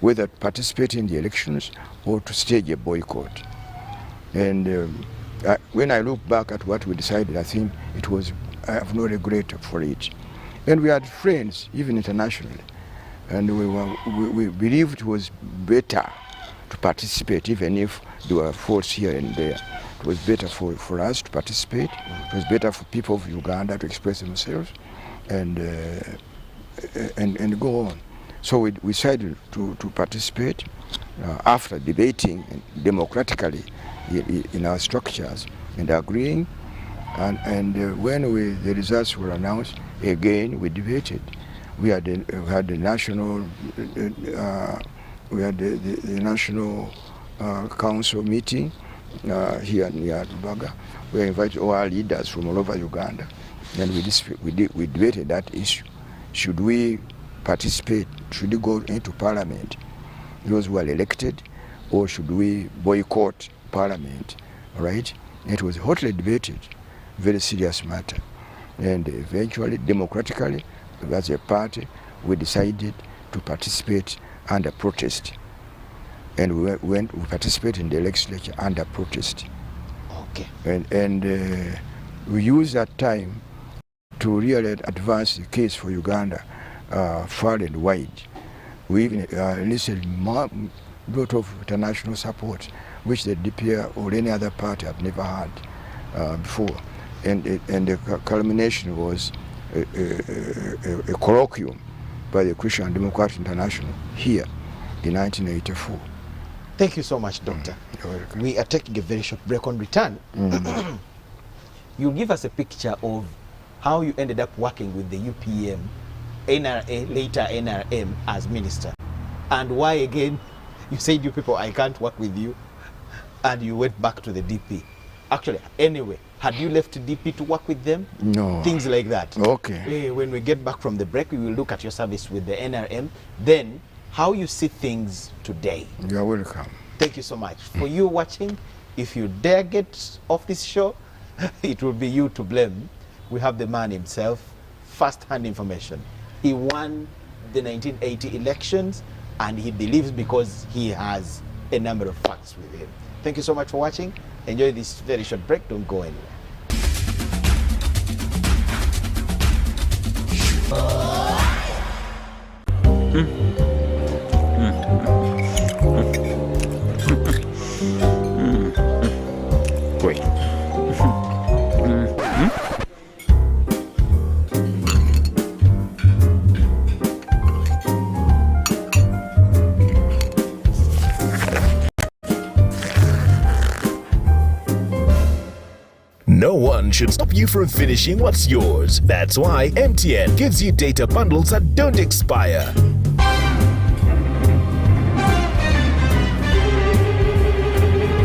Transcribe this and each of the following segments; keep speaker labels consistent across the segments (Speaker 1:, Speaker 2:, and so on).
Speaker 1: whether to participate in the elections or to stage a boycott. And when I look back at what we decided, I think I have no regret for it. And we had friends, even internationally, and we believed it was better to participate, even if there were faults here and there. It was better for us to participate. It was better for people of Uganda to express themselves and go on. So we decided to participate after debating democratically in our structures and agreeing. And when the results were announced, again we debated. We had the national national council meeting here near Rubaga. We invited all our leaders from all over Uganda, and we debated that issue. Should we participate? Should we go into parliament, those who are elected, or should we boycott parliament? All right? It was hotly debated, very serious matter, and eventually, democratically, as a party, we decided to participate under protest, and we participated in the legislature under protest.
Speaker 2: Okay.
Speaker 1: And we used that time to really advance the case for Uganda far and wide. We even enlisted a lot of international support, which the DPR or any other party have never had before. And the culmination was a colloquium by the Christian Democratic International here in 1984.
Speaker 2: Thank you so much, Doctor. We are taking a very short break. On return. You'll give us a picture of how you ended up working with the UPM, NRA, later NRM, as minister, and why again you said, you people, I can't work with you, and you went back to the DP. Actually, anyway, had you left DP to work with them?
Speaker 1: No.
Speaker 2: Things like that.
Speaker 1: Okay.
Speaker 2: When we get back from the break, we will look at your service with the NRM, then how you see things today.
Speaker 1: You're welcome.
Speaker 2: Thank you so much. For you watching, if you dare get off this show, it will be you to blame. We have the man himself, first-hand information. He won the 1980 elections, and he believes because he has a number of facts with him. Thank you so much for watching. Enjoy this very short break. Don't go anywhere.
Speaker 1: Wait.
Speaker 3: No one should stop you from finishing what's yours. That's why MTN gives you data bundles that don't expire.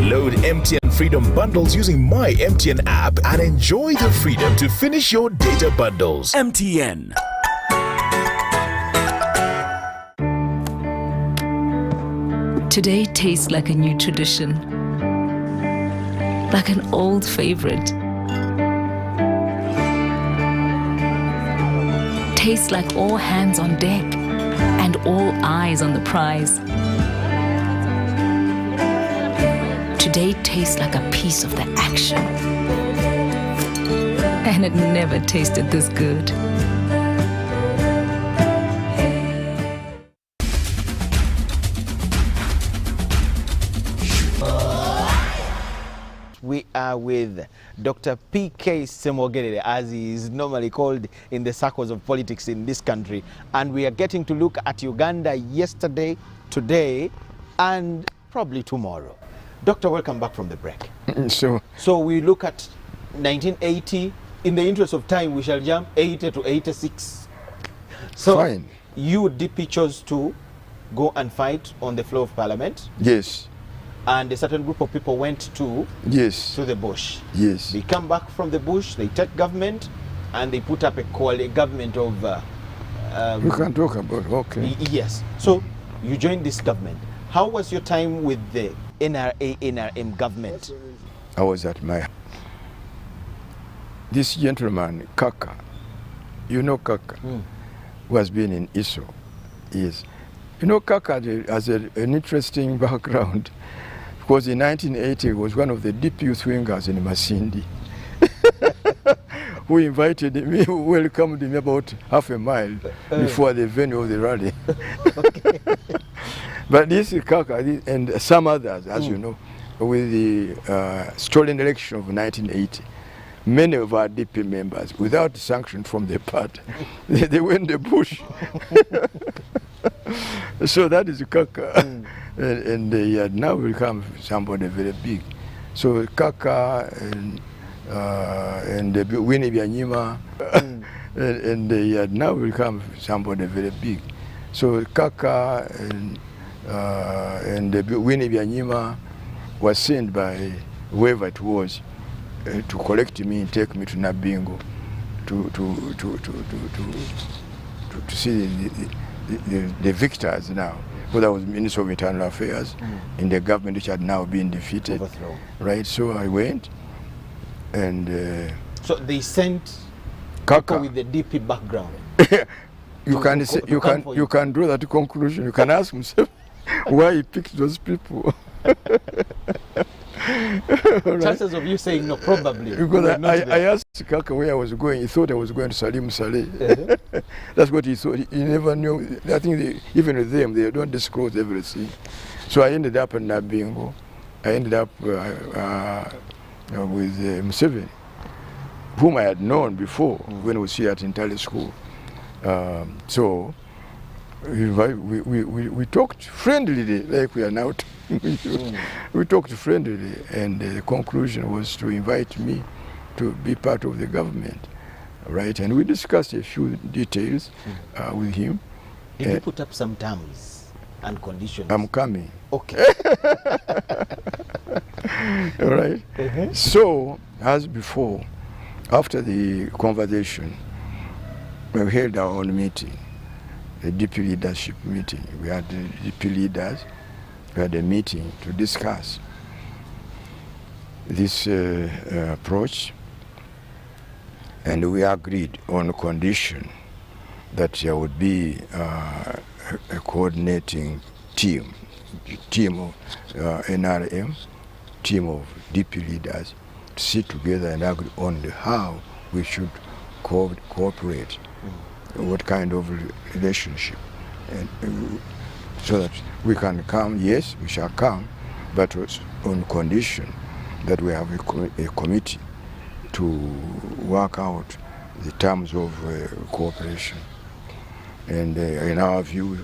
Speaker 3: Load MTN Freedom Bundles using My MTN app and enjoy the freedom to finish your data bundles.
Speaker 4: MTN.
Speaker 5: Today tastes like a new tradition, like an old favorite. Tastes like all hands on deck and all eyes on the prize. Today tastes like a piece of the action. And it never tasted this good.
Speaker 2: We are with Dr. P.K. Ssemogerere, as he is normally called in the circles of politics in this country. And we are getting to look at Uganda yesterday, today, and probably tomorrow. Doctor, welcome back from the break. So we look at 1980. In the interest of time, we shall jump 80 to 86. So
Speaker 1: Fine.
Speaker 2: You, DP, chose to go and fight on the floor of Parliament.
Speaker 1: Yes.
Speaker 2: And a certain group of people went to the bush.
Speaker 1: Yes.
Speaker 2: They come back from the bush, they take government, and they put up a government of...
Speaker 1: we can talk about, okay.
Speaker 2: Yes. So you joined this government. How was your time with the NRA, NRM government?
Speaker 1: I was at my... This gentleman, Kaka, you know Kaka, who has been in ISO, is You know, Kaka has an interesting background because in 1980 he was one of the deep youth wingers in Masindi who invited me, who welcomed me about half a mile before the venue of the rally.
Speaker 2: Okay.
Speaker 1: But this is Kaka and some others, as you know, with the stolen election of 1980. Many of our DP members, without sanction from the party, they went the bush. So that is Kaka. And they had now become somebody very big. So Kaka and Winnie Byanyima, and they had now become somebody very big. So Kaka and Winnie Byanyima was sent by whoever it was to collect me and take me to Nabingo to see the victors now. Because I was Minister of Internal Affairs in the government which had now been defeated.
Speaker 2: Overthrown.
Speaker 1: Right, so I went and...
Speaker 2: so they sent
Speaker 1: Kaka
Speaker 2: people with the DP background.
Speaker 1: You can draw that conclusion. You can ask himself why he picked those people. Right?
Speaker 2: Chances of you saying no, probably.
Speaker 1: Because I asked Kaka where I was going. He thought I was going to Salim Saleh. That's what he thought. He never knew. I think even with them, they don't disclose everything. So I ended up in Nabingo. I ended up with Museveni, whom I had known before when I was here at Intale School. So we talked friendlily, like we are now talking. We talked friendlily, and the conclusion was to invite me to be part of the government, right? And we discussed a few details with him.
Speaker 2: Did you put up some terms and conditions?
Speaker 1: I'm coming.
Speaker 2: Okay.
Speaker 1: All right. So, as before, after the conversation, we held our own meeting, the DP leadership meeting. We had the DP leaders. We had a meeting to discuss this approach, and we agreed on a condition that there would be a coordinating team of NRM, team of DP leaders, to sit together and agree on how we should cooperate, what kind of relationship, and so that we can come. Yes, we shall come, but on condition that we have a committee to work out the terms of cooperation. And in our view,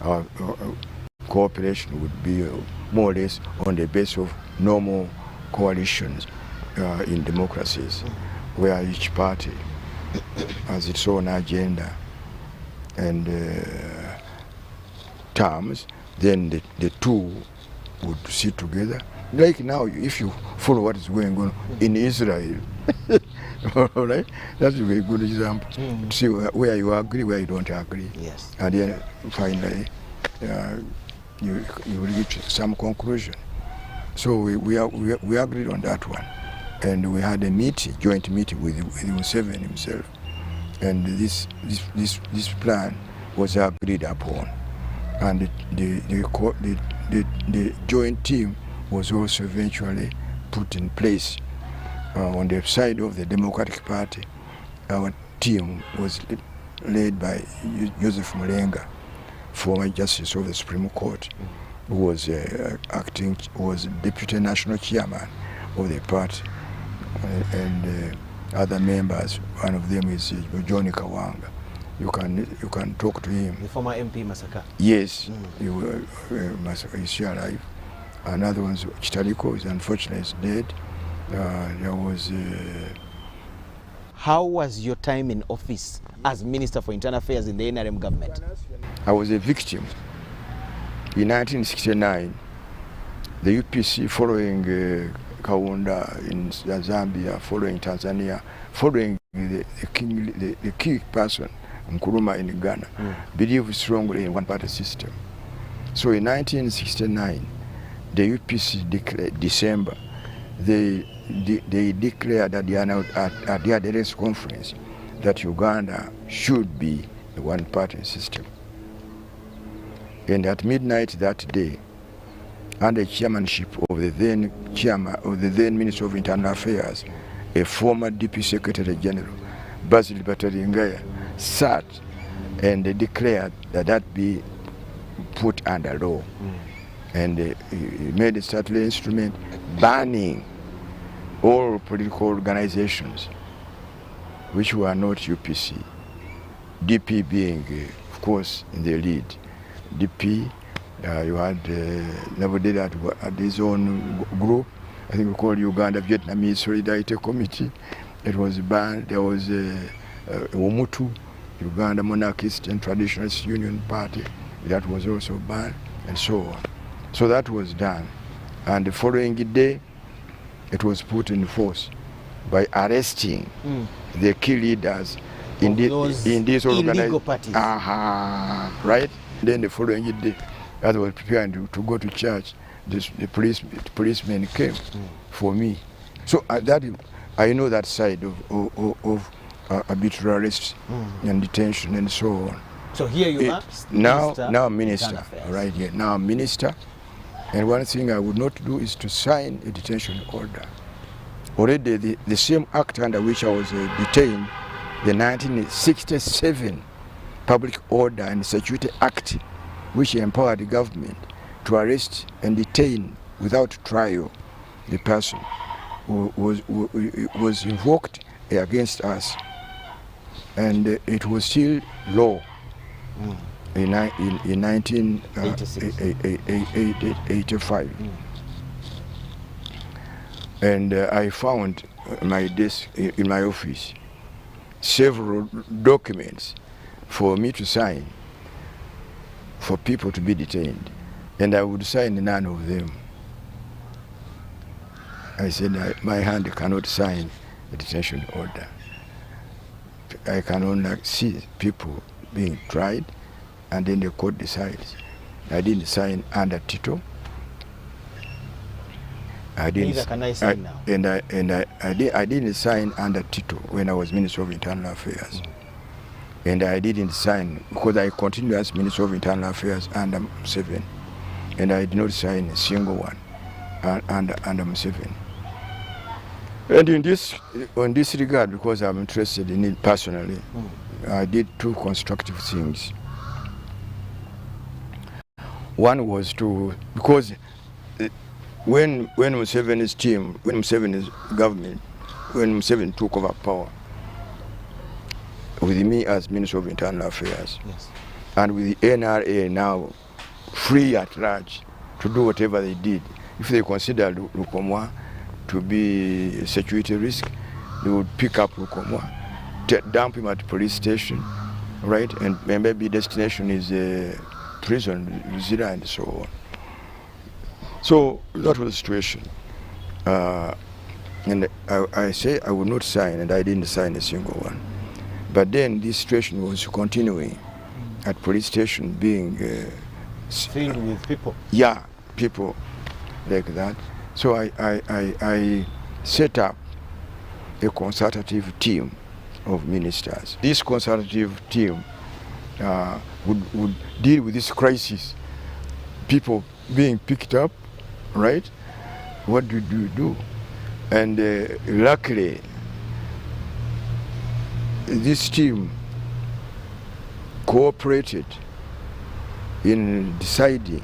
Speaker 1: our cooperation would be more or less on the basis of normal coalitions in democracies, where each party has its own agenda and terms. Then the two would sit together. Like now, if you follow what is going on in Israel, all right, that's a very good example. To see where you agree, where you don't agree.
Speaker 2: Yes.
Speaker 1: And then finally, you will reach some conclusion. So we agreed on that one, and we had a meeting, joint meeting with Museveni himself, and this plan was agreed upon, and the joint team was also eventually put in place. On the side of the Democratic Party, our team was led by Joseph Mulenga, former Justice of the Supreme Court, who was was Deputy National Chairman of the party, and other members. One of them is Johnny Kawanga. You can talk to him.
Speaker 2: The former MP Masaka.
Speaker 1: Yes, Masaka is still alive. Another one, Chitaliko, is unfortunately dead. There was.
Speaker 2: How was your time in office as Minister for Internal Affairs in the NRM government?
Speaker 1: I was a victim. In 1969, the UPC, following Kaunda in Zambia, following Tanzania, following the key person, Nkrumah in Ghana, believed strongly in one-party system. So in 1969, the UPC declared, December, they declared at the Addis conference that Uganda should be a one-party system. And at midnight that day, under the chairmanship of the then chairman of the then Minister of Internal Affairs, a former DP Secretary General, Basil Bataringaya, sat and declared that be put under law. And he made a statutory instrument banning all political organizations which were not UPC. DP being, of course, in the lead. DP, you had nobody that had his own group. I think we called Uganda Vietnamese Solidarity Committee. It was banned. There was Umutu, Uganda Monarchist and Traditionalist Union Party. That was also banned, and so on. So that was done. And the following day, it was put in force by arresting the key leaders in these
Speaker 2: illegal parties.
Speaker 1: Right? Then the following day, as I was preparing to go to church, the policemen came for me. So that I know that side of arbitrary arrests and detention and so on.
Speaker 2: So here you are,
Speaker 1: now minister, right here. Now I'm minister, and one thing I would not do is to sign a detention order. Already the same act under which I was detained, the 1967 Public Order and Security Act, which empowered the government to arrest and detain without trial the person who was invoked against us, and it was still law in 1985. And I found my desk in my office several documents for me to sign for people to be detained, and I would sign none of them. I said my hand cannot sign a detention order. I can only see people being tried, and then the court decides. I didn't sign under Tito. I didn't.
Speaker 2: Neither can I sign now.
Speaker 1: I didn't sign under Tito when I was Minister of Internal Affairs, and I didn't sign because I continued as Minister of Internal Affairs under Museveni, and I did not sign a single one under Museveni. And in this regard, because I'm interested in it personally, I did two constructive things. One was because when Museveni's team, when Museveni's government, when Museveni took over power, with me as Minister of Internal Affairs, and with the NRA now free at large to do whatever they did, if they consider Lukomwa to be a security risk, they would pick up Lukomwa, dump him at the police station, right? And maybe destination is a prison, Luzira, and so on. So that was the situation. And I say I would not sign, and I didn't sign a single one. But then this situation was continuing at police station, being
Speaker 2: filled with people.
Speaker 1: Yeah, people like that. So I set up a consultative team of ministers. This consultative team would deal with this crisis. People being picked up, right? What do you do? And luckily, this team cooperated in deciding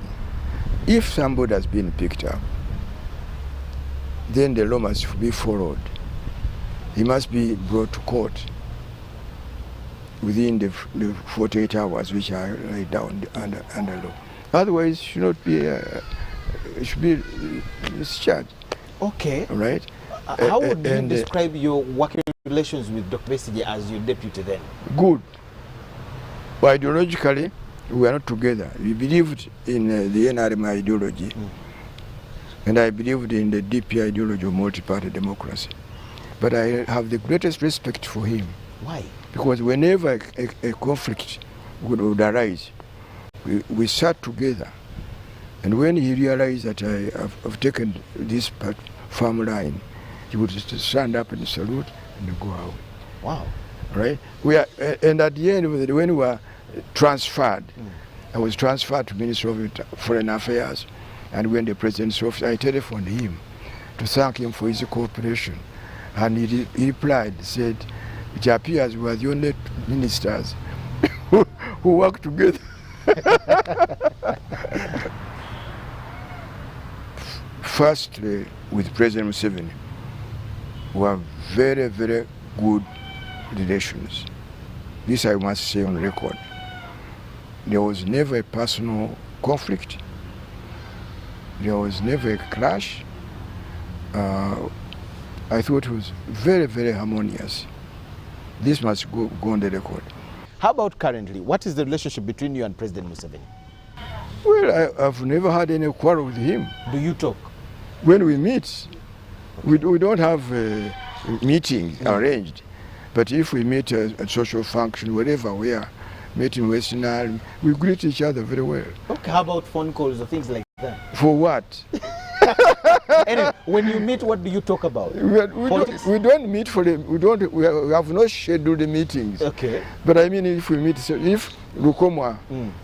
Speaker 1: if somebody has been picked up, then the law must be followed. He must be brought to court within the 48 hours which are laid down under law. Otherwise, it should not be. It should be discharged.
Speaker 2: Okay.
Speaker 1: Right.
Speaker 2: How would you describe your working relations with Dr. Besigye as your deputy then? Good.
Speaker 1: Well, ideologically, we are not together. We believed in the NRM ideology, and I believed in the DP ideology of multi-party democracy. But I have the greatest respect for him.
Speaker 2: Why?
Speaker 1: Because whenever a conflict would arise, we sat together. And when he realized that I have taken this firm line, he would just stand up and salute and go out.
Speaker 2: Wow.
Speaker 1: Right? And at the end of the day, when we were transferred I was transferred to Ministry of Foreign Affairs, and when the President's office, I telephoned him to thank him for his cooperation. And he replied, said, it appears we are the only ministers who work together. Firstly, with President Museveni, we have very, very good relations. This I must say on record. There was never a personal conflict. There was never a clash. I thought it was very, very harmonious. This must go on the record.
Speaker 2: How about currently? What is the relationship between you and President Museveni?
Speaker 1: Well, I've never had any quarrel with him.
Speaker 2: Do you talk?
Speaker 1: When we meet, we don't have a meeting arranged. But if we meet at social function, wherever we are, meeting Western Island, we greet each other very well.
Speaker 2: Okay, how about phone calls or things like that?
Speaker 1: For what?
Speaker 2: Anyway, when you meet, what do you talk about?
Speaker 1: We don't meet for the, we have no scheduled meetings.
Speaker 2: Okay.
Speaker 1: But I mean, if we meet, so if Lukomwa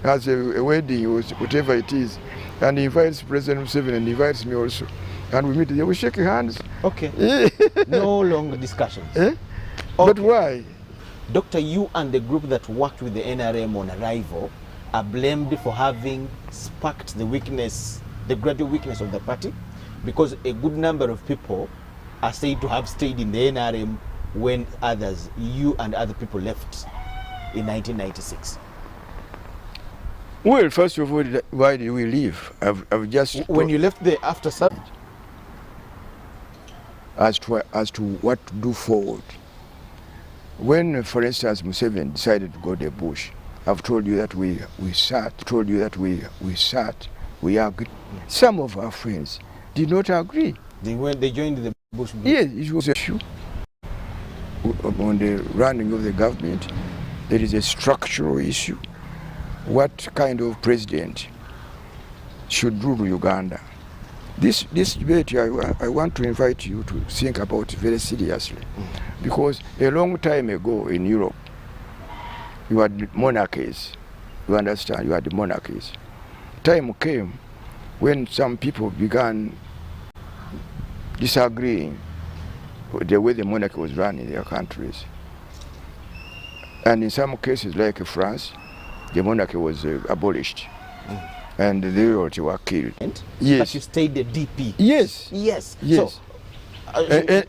Speaker 1: has a wedding or whatever it is, and he invites President Museveni and invites me also, and we meet there, we shake hands.
Speaker 2: Okay. No long discussions.
Speaker 1: Eh?
Speaker 2: Okay.
Speaker 1: But why?
Speaker 2: Doctor, you and the group that worked with the NRM on arrival are blamed for having sparked the weakness, the gradual weakness of the party, because a good number of people are said to have stayed in the NRM when others, you and other people, left in 1996.
Speaker 1: Well, first of all, why did we leave? I've just
Speaker 2: when you left there after some,
Speaker 1: as to what to do forward. When, for instance, Museveni decided to go to the bush, I've told you that we agreed. Some of our friends did not agree.
Speaker 2: They joined the bush group.
Speaker 1: Yes, it was an issue. On the running of the government, there is a structural issue. What kind of president should rule Uganda? This debate, I want to invite you to think about very seriously. Because a long time ago in Europe, you had monarchies. You understand? You had monarchies. Time came when some people began disagreeing with the way the monarchy was run in their countries. And in some cases, like France, the monarchy was abolished. And the royalty were killed. Yes.
Speaker 2: But you stayed the DP.
Speaker 1: Yes.
Speaker 2: Yes.
Speaker 1: Yes.
Speaker 2: So,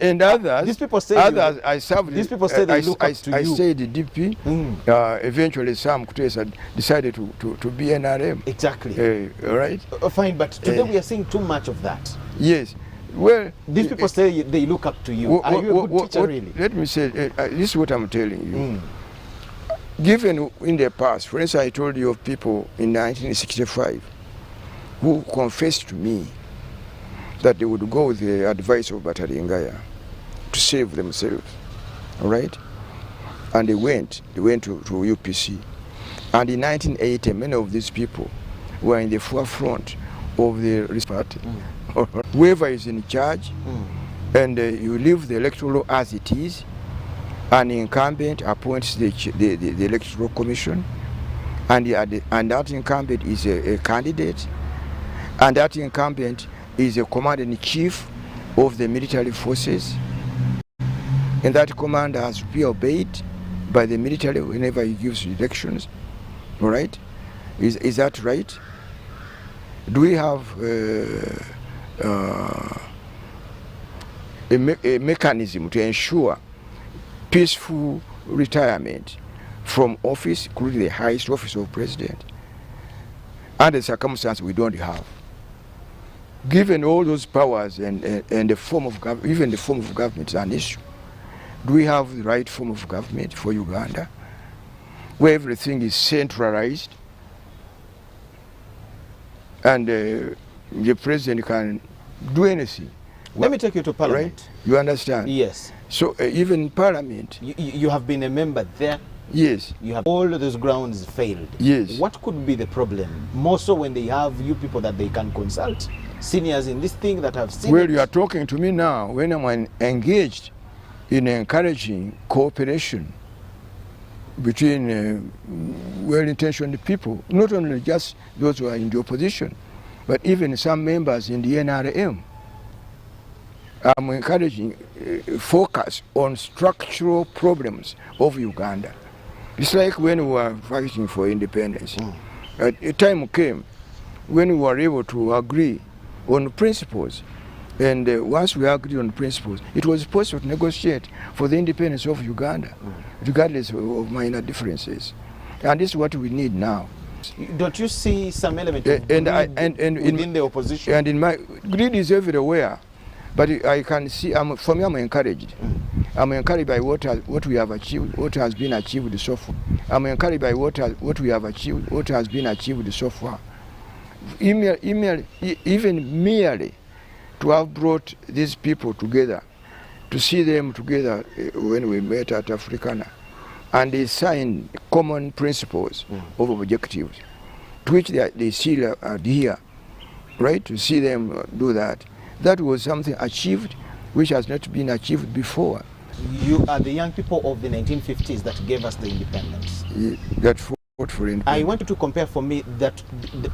Speaker 1: and others,
Speaker 2: these people say
Speaker 1: others, I served.
Speaker 2: These people say they look up to you.
Speaker 1: I stayed the DP. Eventually, some decided to be NRM.
Speaker 2: Exactly.
Speaker 1: All right.
Speaker 2: Fine, but today we are seeing too much of that.
Speaker 1: Yes. Well,
Speaker 2: these people say they look up to you. Are you a good teacher, really?
Speaker 1: Let me say, this is what I'm telling you. Given in the past, for instance, I told you of people in 1965 who confessed to me that they would go with the advice of Batalingaya to save themselves, all right? And they went to UPC. And in 1980, many of these people were in the forefront of the party. Whoever is in charge, and you leave the electoral law as it is, an incumbent appoints the electoral commission, and that incumbent is a candidate, and that incumbent is a commander-in-chief of the military forces, and that commander has to be obeyed by the military whenever he gives elections. All right? Is that right? Do we have a mechanism to ensure peaceful retirement from office, including the highest office of president? Under the circumstances we don't have. Given all those powers and the form of government, even the form of government is an issue. Do we have the right form of government for Uganda, where everything is centralized and the president can do anything?
Speaker 2: Let me take you to Parliament.
Speaker 1: Right? You understand?
Speaker 2: Yes.
Speaker 1: So even Parliament.
Speaker 2: You have been a member there.
Speaker 1: Yes.
Speaker 2: You have all of those grounds failed.
Speaker 1: Yes.
Speaker 2: What could be the problem? More so when they have you people that they can consult, seniors in this thing that have seen.
Speaker 1: Well,
Speaker 2: it.
Speaker 1: you are talking to me now when I'm engaged in encouraging cooperation between well-intentioned people, not only just those who are in the opposition, but even some members in the NRM. I'm encouraging focus on structural problems of Uganda. It's like when we were fighting for independence. A time came when we were able to agree on principles. And once we agreed on principles, it was possible to negotiate for the independence of Uganda, regardless of minor differences. And this is what we need now.
Speaker 2: Don't you see some element of greed within the opposition?
Speaker 1: And in my greed is everywhere, but I can see. For me, I'm encouraged. I'm encouraged by what we have achieved, what has been achieved so far. I'm encouraged by what we have achieved, what has been achieved so far. Even merely to have brought these people together, to see them together when we met at Africana, and they signed common principles of objectives, to which they still adhere, right? To see them do that. That was something achieved which has not been achieved before.
Speaker 2: You are the young people of the 1950s that gave us the independence.
Speaker 1: That fought for independence.
Speaker 2: I want you to compare for me that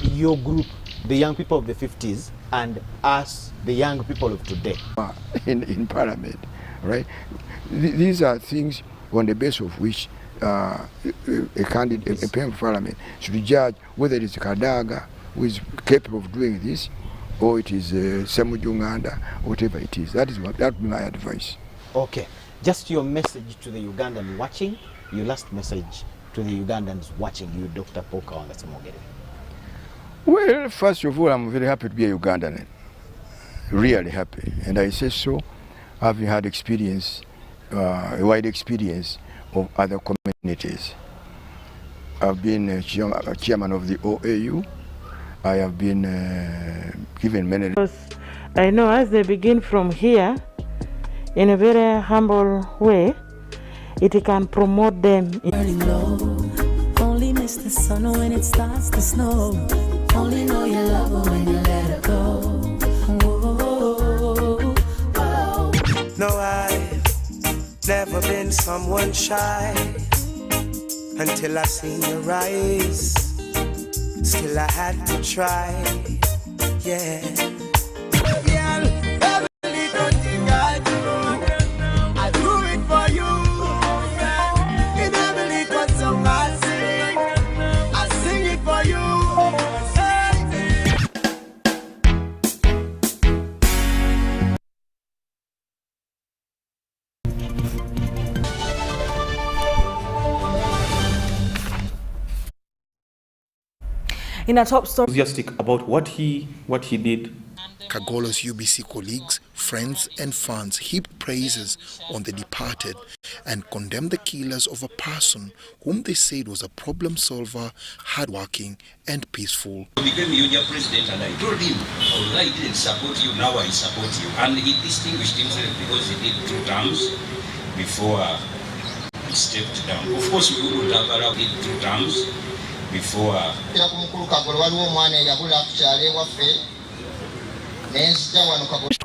Speaker 2: your group, the young people of the 50s, and us, the young people of today.
Speaker 1: In Parliament, right? These are things on the basis of which a candidate, a member of Parliament, should judge whether it is Kadaga who is capable of doing this, or it is Semujunganda, whatever it is. That would be my advice.
Speaker 2: Okay. Just your message to the Ugandan watching, your last message to the Ugandans watching you, Dr. Poka Wangasamogere.
Speaker 1: Well, first of all, I'm very happy to be a Ugandan. Really happy. And I say so, having had experience, a wide experience of other communities. I've been a chairman of the OAU. I have been given many...
Speaker 4: I know as they begin from here, in a very humble way, it can promote them.
Speaker 6: Burning low, only miss the sun when it starts to snow. Only know you love her when you let her go. Whoa, whoa.
Speaker 7: No, I've never been someone shy until I seen your eyes. Still I had to try, yeah.
Speaker 8: In a top story, enthusiastic about what he did.
Speaker 9: Kagolo's UBC colleagues, friends and fans heaped praises on the departed and condemned the killers of a person whom they said was a problem solver, hardworking and peaceful.
Speaker 10: I became Union president and I told him, although I didn't support you, now I support you. And he distinguished himself because he did 2 terms before he stepped down. Of course, we wouldn't have allowed it 2 terms before.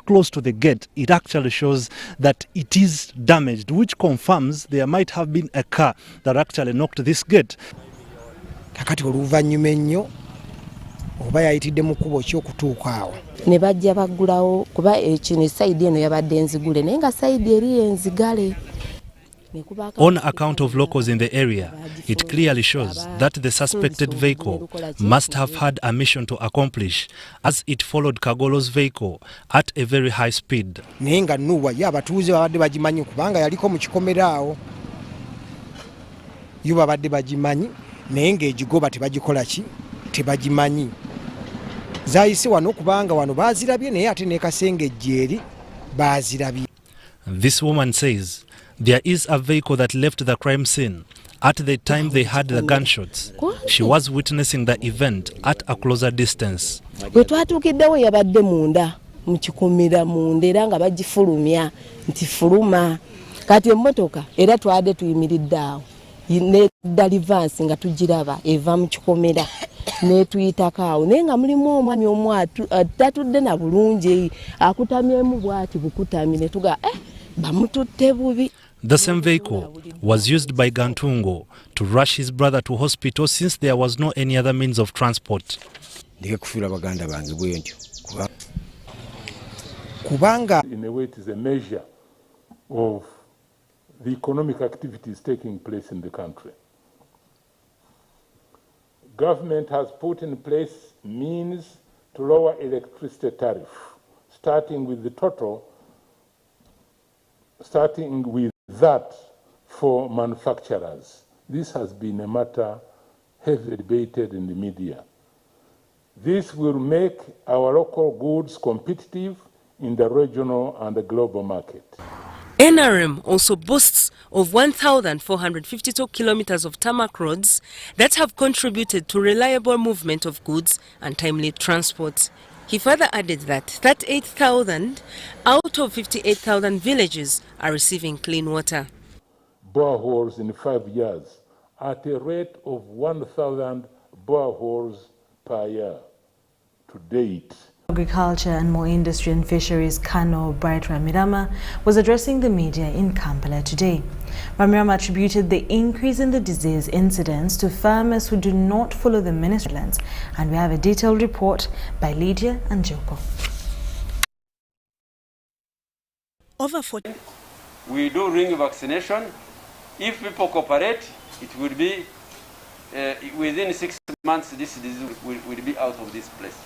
Speaker 11: Close to the gate, it actually shows that it is damaged, which confirms there might have been a car that actually knocked this gate.
Speaker 12: Kakati oluvannyuma ennyo oba yayitidde mu kkubo ky'okutuuka awo
Speaker 13: ne bajja baggulawo kuba ekino sayidi eno yabadde enzigule naye nga sayidi eri enzigale.
Speaker 11: On account of locals in the area, it clearly shows that the suspected vehicle must have had a mission to accomplish as it followed Kagolo's vehicle at a very high speed.
Speaker 12: Naye nga Nuwa ye abatuuze babadde bagimanyi kubanga yaliko mu kikomera awo. Yo babadde bagimanyi naye ng'egigoba tebagikola ki? Tebagimanyi. Zayise wano kubanga wano baazirabye naye ate ne Kasengejje eri baazirabye.
Speaker 11: This woman says there is a vehicle that left the crime scene at the time they had the gunshots. She was witnessing the event at a closer distance.
Speaker 13: Bwe twatuukiddewo yabadde munda mu kikomera munda era nga bagifulumya nti fuluma. Kati emmotoka era twadde tuyimiridde awo ne dalivansi nga tugiraba eva mu kikomera ne tuyitako awo naye nga mulimu omwami omu atatudde na bulungi akutamyemu bwati bukutami ne tuga bamututte bubi.
Speaker 11: The same vehicle was used by Gantungo to rush his brother to hospital since there was no any other means of transport.
Speaker 12: In a
Speaker 14: way, it is a measure of the economic activities taking place in the country. Government has put in place means to lower electricity tariff, starting with that for manufacturers. This has been a matter heavily debated in the media. This will make our local goods competitive in the regional and the global market.
Speaker 15: NRM also boasts of 1,452 kilometers of tarmac roads that have contributed to reliable movement of goods and timely transport. He further added that 38,000 out of 58,000 villages are receiving clean water.
Speaker 14: Boreholes in 5 years at a rate of 1,000 boreholes per year to date.
Speaker 16: Agriculture and More Industry and Fisheries Kano Bright Ramirama was addressing the media in Kampala today. Ramirama attributed the increase in the disease incidence to farmers who do not follow the ministry plans, and we have a detailed report by Lydia and Joko.
Speaker 17: Over 40.
Speaker 18: We do ring vaccination. If people cooperate, it will be within 6 months this disease will be out of this place.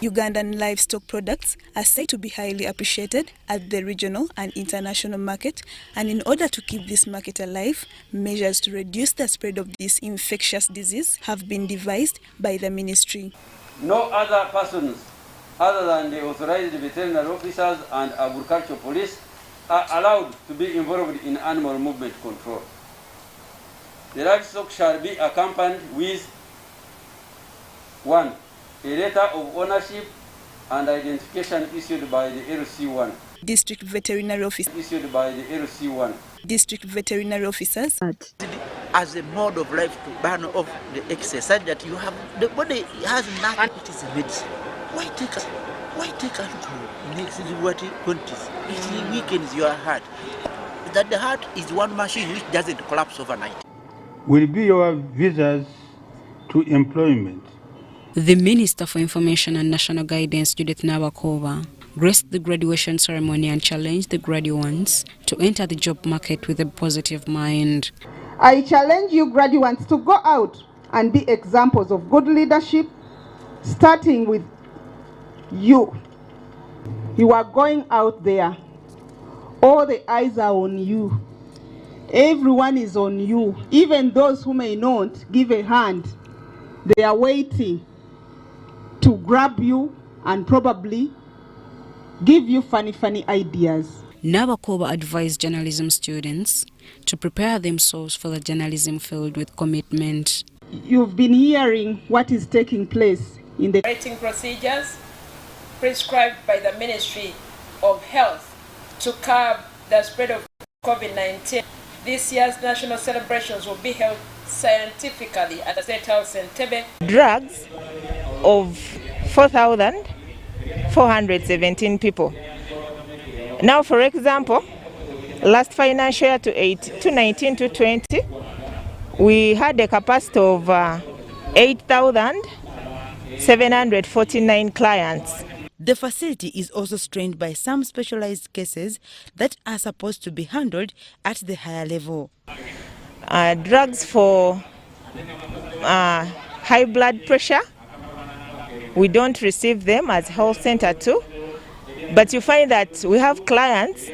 Speaker 17: Ugandan livestock products are said to be highly appreciated at the regional and international market, and in order to keep this market alive, measures to reduce the spread of this infectious disease have been devised by the ministry.
Speaker 18: No other persons other than the authorized veterinary officers and agricultural police are allowed to be involved in animal movement control. The livestock shall be accompanied with 1. A letter of ownership and identification issued by the LC1.
Speaker 17: District veterinary officer
Speaker 18: issued by the LC1.
Speaker 17: District veterinary officers.
Speaker 19: As a mode of life to burn off the excess, that you have the body has nothing. It is a medicine. Why take alcohol in what quantities? It weakens your heart. That the heart is one machine which doesn't collapse overnight.
Speaker 20: Will be your visas to employment.
Speaker 21: The Minister for Information and National Guidance, Judith Nabakova, graced the graduation ceremony and challenged the graduates to enter the job market with a positive mind.
Speaker 22: I challenge you graduates to go out and be examples of good leadership, starting with you. You are going out there. All the eyes are on you. Everyone is on you. Even those who may not give a hand, they are waiting to grab you and probably give you funny ideas.
Speaker 21: Nabakova advised journalism students to prepare themselves for the journalism field with commitment.
Speaker 22: You've been hearing what is taking place in the
Speaker 23: operating procedures prescribed by the Ministry of Health to curb the spread of COVID-19. This year's national celebrations will be held scientifically at the State House in Tebe.
Speaker 24: Drugs of 4,417 people. Now, for example, last financial year to 19 to 20, we had a capacity of 8,749 clients.
Speaker 25: The facility is also strained by some specialized cases that are supposed to be handled at the higher level.
Speaker 24: Drugs for high blood pressure, we don't receive them as health center too, but you find that we have clients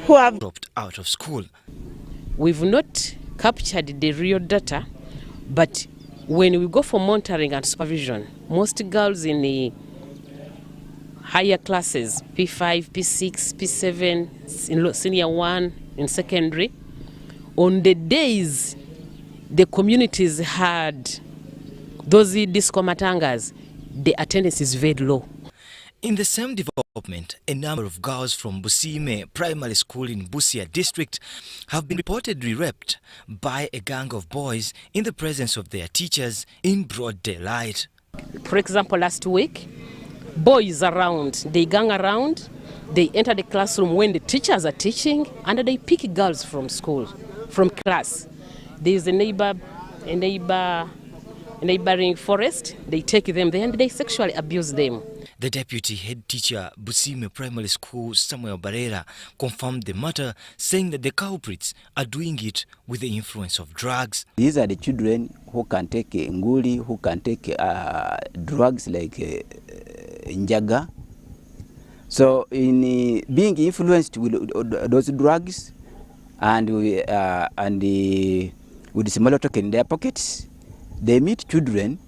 Speaker 24: who have
Speaker 26: dropped out of school.
Speaker 27: We've not captured the real data, but when we go for monitoring and supervision, most girls in the higher classes, P5, P6, P7, in senior 1, in secondary, on the days the communities had those disco matangas, the attendance is very low.
Speaker 26: In the same development, a number of girls from Busime Primary School in Busia district have been reportedly raped by a gang of boys in the presence of their teachers in broad daylight.
Speaker 27: For example, last week, boys around, they gang around They enter the classroom when the teachers are teaching, and they pick girls from school, from class. There is a neighboring forest. They take them there and they sexually abuse them.
Speaker 26: The deputy head teacher, Busime Primary School, Samuel Barrera, confirmed the matter, saying that the culprits are doing it with the influence of drugs.
Speaker 1: These are the children who can take nguli, who can take drugs like njaga. So in being influenced with those drugs and with smaller token in their pockets, they meet children,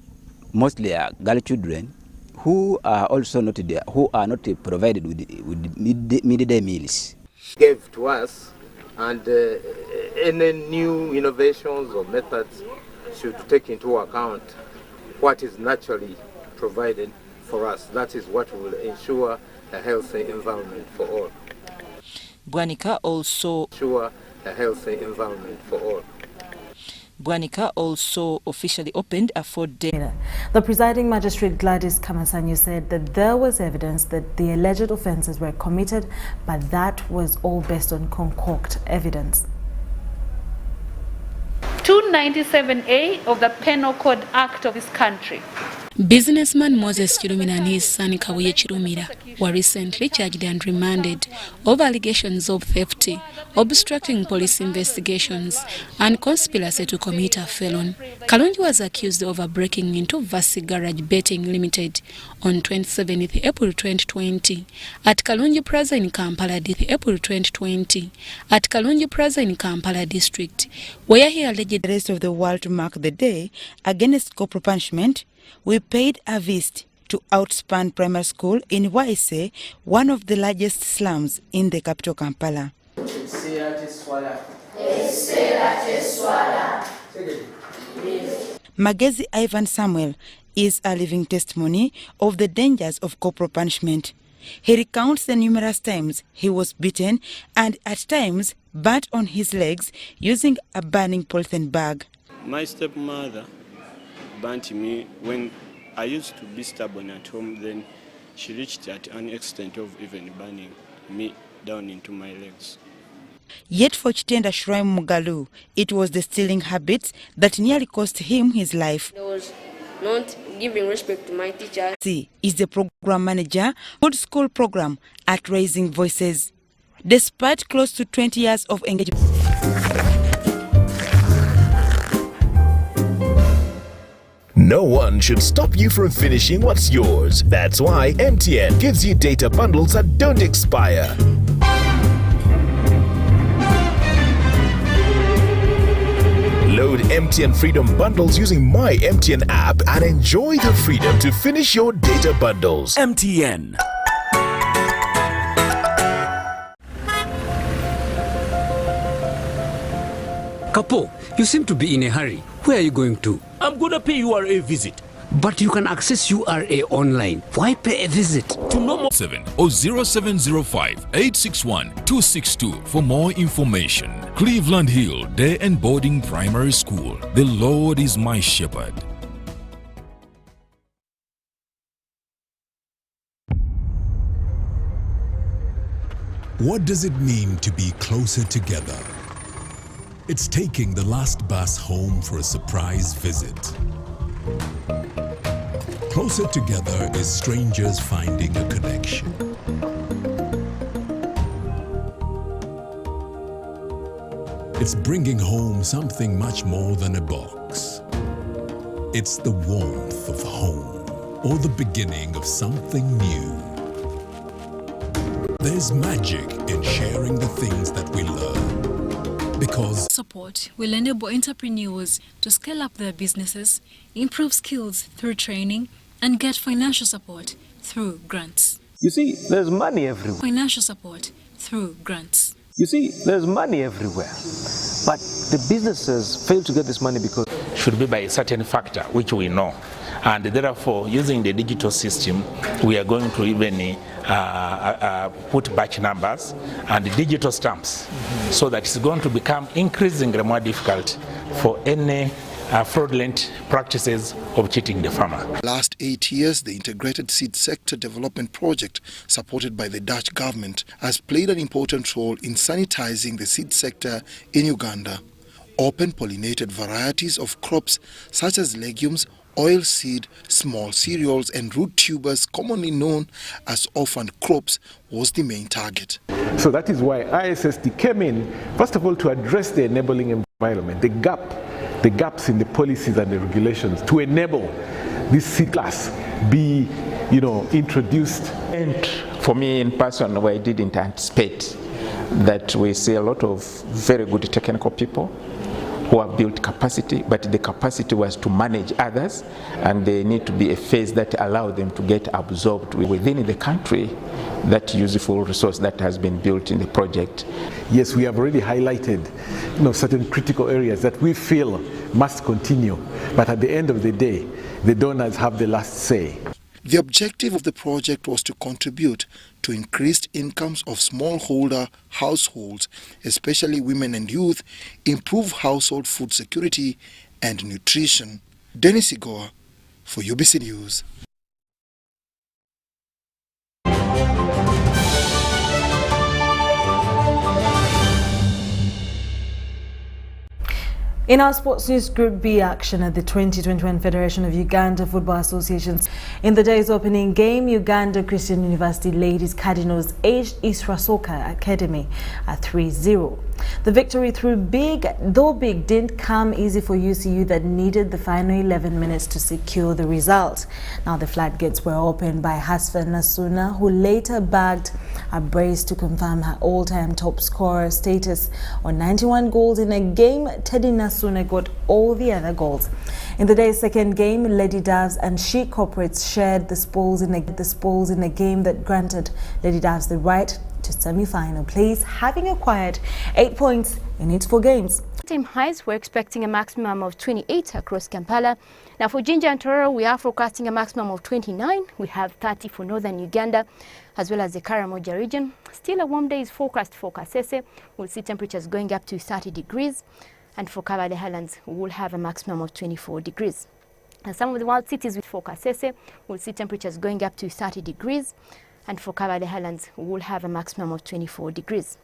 Speaker 1: mostly girl children, who are also not there, who are not provided with midday meals.
Speaker 2: Gave to us, and any new innovations or methods should take into account what is naturally provided for us. That is what will ensure a healthy environment for all.
Speaker 25: Bwanika also
Speaker 2: ensure a healthy environment for all.
Speaker 25: Bwanika also officially opened a 4-day.
Speaker 16: The presiding magistrate Gladys Kamasanyu said that there was evidence that the alleged offences were committed, but that was all based on concoct evidence.
Speaker 3: 297A of the Penal Code Act of this country.
Speaker 21: Businessman Moses Chirumira and his son Kawuye Chirumira were recently charged and remanded over allegations of theft, obstructing police investigations, and conspiracy to commit a felony. Kalonji was accused of breaking into Vasi Garage Betting Limited on 27th April 2020 at Kalonji Plaza in Kampala, April 2020 at Kalonji Plaza in Kampala district, where he alleged
Speaker 25: the rest of the world to mark the day against corporal punishment. We paid a visit to Outspan Primary School in Waise, one of the largest slums in the capital Kampala. Magezi Ivan Samuel is a living testimony of the dangers of corporal punishment. He recounts the numerous times he was beaten and at times burnt on his legs using a burning polythene bag.
Speaker 4: My stepmother burnt me when I used to be stubborn at home. Then she reached at an extent of even burning me down into my legs.
Speaker 25: Yet for Chitenda Shuraim Mugalu, it was the stealing habits that nearly cost him his life.
Speaker 5: There was not giving respect to my teacher.
Speaker 25: He is the program manager, Good School program at Raising Voices. Despite close to 20 years of engagement.
Speaker 6: No one should stop you from finishing what's yours. That's why MTN gives you data bundles that don't expire. Load MTN Freedom Bundles using My MTN app and enjoy the freedom to finish your data bundles.
Speaker 7: MTN.
Speaker 28: Kapo, you seem to be in a hurry. Where are you going to?
Speaker 7: I'm gonna pay URA visit.
Speaker 28: But you can access URA online. Why pay a visit?
Speaker 7: To know more
Speaker 29: 7 or 0705 861 262 for more information. Cleveland Hill Day and Boarding Primary School. The Lord is my shepherd.
Speaker 30: What does it mean to be closer together? It's taking the last bus home for a surprise visit. Closer together is strangers finding a connection. It's bringing home something much more than a box. It's the warmth of home, or the beginning of something new. There's magic in sharing the things that we love. Because
Speaker 21: support will enable entrepreneurs to scale up their businesses, improve skills through training, and get financial support through grants.
Speaker 7: You see, there's money everywhere.
Speaker 21: Financial support through grants.
Speaker 7: You see, there's money everywhere. But the businesses fail to get this money because
Speaker 31: should be by a certain factor, which we know. And therefore, using the digital system, we are going to even put batch numbers and digital stamps, so that it's going to become increasingly more difficult for any fraudulent practices of cheating the farmer.
Speaker 8: Last 8 years, the Integrated Seed Sector Development Project, supported by the Dutch government, has played an important role in sanitizing the seed sector in Uganda. Open pollinated varieties of crops such as legumes, oilseed, small cereals and root tubers, commonly known as orphan crops, was the main target.
Speaker 9: So that is why ISSD came in, first of all, to address the enabling environment, the gaps in the policies and the regulations to enable this seed class be, introduced.
Speaker 31: And for me in person, I didn't anticipate that we see a lot of very good technical people who have built capacity, but the capacity was to manage others, and they need to be a phase that allows them to get absorbed within the country, that useful resource that has been built in the project.
Speaker 9: Yes, we have already highlighted certain critical areas that we feel must continue, but at the end of the day, the donors have the last say.
Speaker 8: The objective of the project was to contribute to increased incomes of smallholder households, especially women and youth, improve household food security and nutrition. Dennis Igoa for UBC News.
Speaker 16: In our sports news, Group B action at the 2021 Federation of Uganda Football Associations. In the day's opening game, Uganda Christian University Ladies Cardinals edged Isra Soccer Academy at 3-0. The victory though big, didn't come easy for UCU that needed the final 11 minutes to secure the result. Now the floodgates were opened by Hasfa Nasuna, who later bagged a brace to confirm her all-time top scorer status. On 91 goals in a game, Teddy Nasuna got all the other goals. In the day's second game, Lady Doves and She Corporates shared the spoils in a game that granted Lady Doves the right to semi-final place, having acquired 8 points in its 4 games.
Speaker 10: Team highs, we're expecting a maximum of 28 across Kampala. Now for Jinja and Tororo, we are forecasting a maximum of 29. We have 30 for northern Uganda, as well as the Karamoja region. Still a warm day is forecast for Kasese. We'll see temperatures going up to 30 degrees. And for Kabale Highlands, we'll have a maximum of 24 degrees. And some of the wild cities with for Kasese, we'll see temperatures going up to 30 degrees. And for Kabale Highlands, we'll have a maximum of 24 degrees.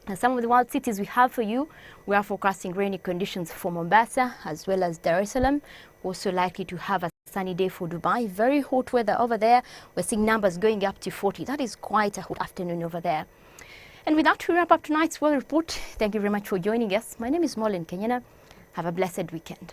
Speaker 10: And some of the wild cities we have for you, we are forecasting rainy conditions for Mombasa as well as Dar es Salaam. Also likely to have a sunny day for Dubai. Very hot weather over there. We're seeing numbers going up to 40. That is quite a hot afternoon over there. And with that, we wrap up tonight's weather report. Thank you very much for joining us. My name is Mollen Kenyana. Have a blessed weekend.